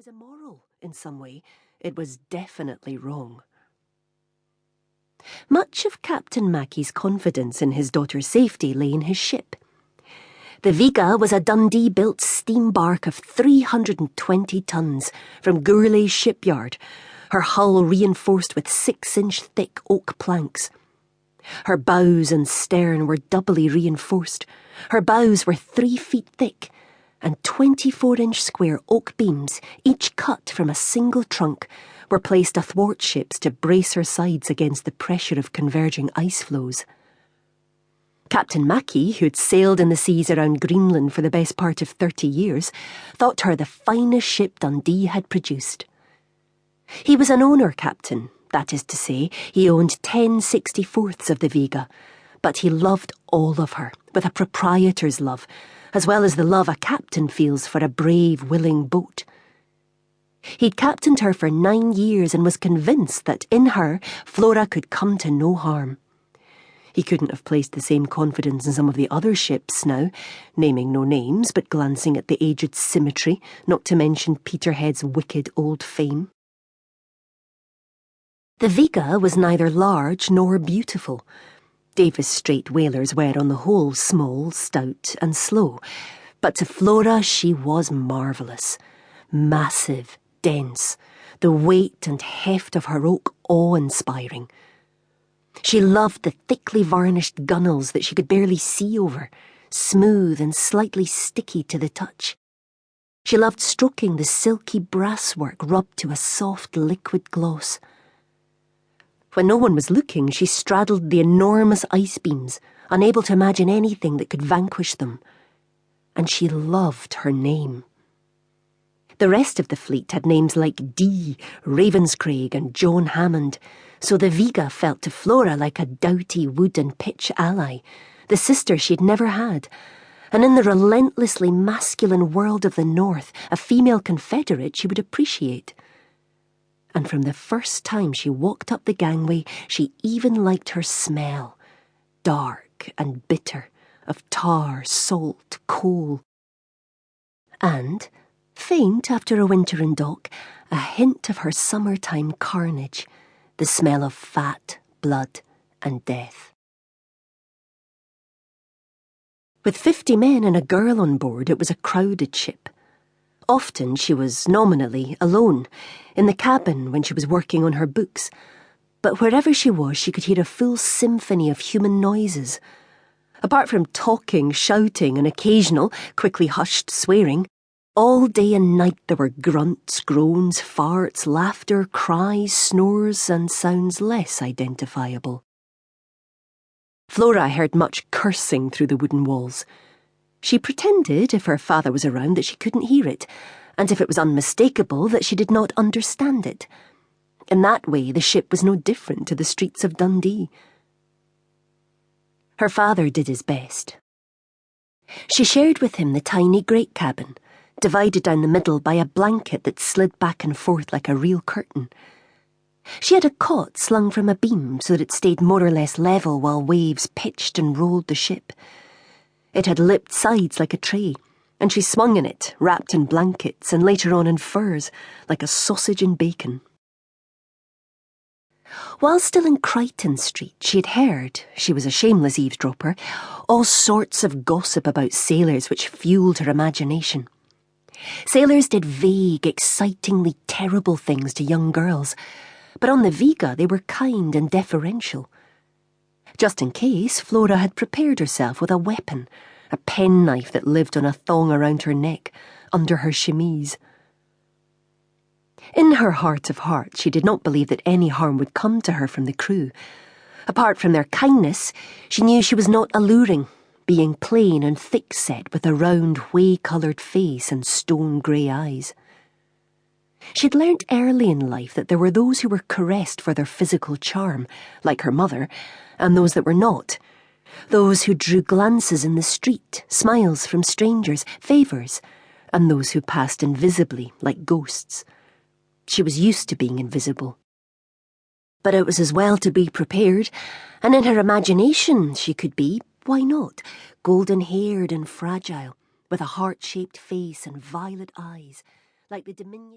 was immoral in some way. It was definitely wrong. Much of Captain Mackie's confidence in his daughter's safety lay in his ship. The Viga was a Dundee-built steam bark of 320 tons from Gourlay's shipyard, her hull reinforced with 6-inch thick oak planks. Her bows and stern were doubly reinforced. Her bows were 3 feet thick, and 24-inch square oak beams, each cut from a single trunk, were placed athwart ships to brace her sides against the pressure of converging ice floes. Captain Mackie, who'd sailed in the seas around Greenland for the best part of 30 years, thought her the finest ship Dundee had produced. He was an owner captain, that is to say, he owned 10/64ths of the Viga, but he loved all of her, with a proprietor's love, as well as the love a captain feels for a brave, willing boat. He'd captained her for 9 years and was convinced that in her, Flora could come to no harm. He couldn't have placed the same confidence in some of the other ships now, naming no names but glancing at the aged symmetry, not to mention Peterhead's wicked old fame. The Viga was neither large nor beautiful. Davis Strait whalers were on the whole small, stout and slow, but to Flora she was marvellous. Massive, dense, the weight and heft of her oak awe-inspiring. She loved the thickly varnished gunnels that she could barely see over, smooth and slightly sticky to the touch. She loved stroking the silky brasswork rubbed to a soft liquid gloss. When no one was looking, she straddled the enormous ice beams, unable to imagine anything that could vanquish them. And she loved her name. The rest of the fleet had names like Dee, Ravenscraig and John Hammond, so the Viga felt to Flora like a doughty wood and pitch ally, the sister she'd never had, and in the relentlessly masculine world of the North, a female confederate she would appreciate. And from the first time she walked up the gangway, she even liked her smell, dark and bitter, of tar, salt, coal. And, faint after a winter in dock, a hint of her summertime carnage, the smell of fat, blood, and death. With 50 men and a girl on board, it was a crowded ship. Often she was nominally alone, in the cabin when she was working on her books, but wherever she was she could hear a full symphony of human noises. Apart from talking, shouting, and occasional, quickly hushed swearing, all day and night there were grunts, groans, farts, laughter, cries, snores, and sounds less identifiable. Flora heard much cursing through the wooden walls. She pretended, if her father was around, that she couldn't hear it, and if it was unmistakable, that she did not understand it. In that way, the ship was no different to the streets of Dundee. Her father did his best. She shared with him the tiny great cabin, divided down the middle by a blanket that slid back and forth like a real curtain. She had a cot slung from a beam so that it stayed more or less level while waves pitched and rolled the ship. It had lipped sides like a tray, and she swung in it, wrapped in blankets and later on in furs, like a sausage in bacon. While still in Crichton Street, she had heard, she was a shameless eavesdropper, all sorts of gossip about sailors which fuelled her imagination. Sailors did vague, excitingly terrible things to young girls, but on the Viga they were kind and deferential. Just in case, Flora had prepared herself with a weapon, a penknife that lived on a thong around her neck, under her chemise. In her heart of hearts, she did not believe that any harm would come to her from the crew. Apart from their kindness, she knew she was not alluring, being plain and thick-set with a round, whey-coloured face and stone-grey eyes. She'd learnt early in life that there were those who were caressed for their physical charm, like her mother, and those that were not. Those who drew glances in the street, smiles from strangers, favours, and those who passed invisibly, like ghosts. She was used to being invisible. But it was as well to be prepared, and in her imagination she could be, why not, golden-haired and fragile, with a heart-shaped face and violet eyes, like the diminutive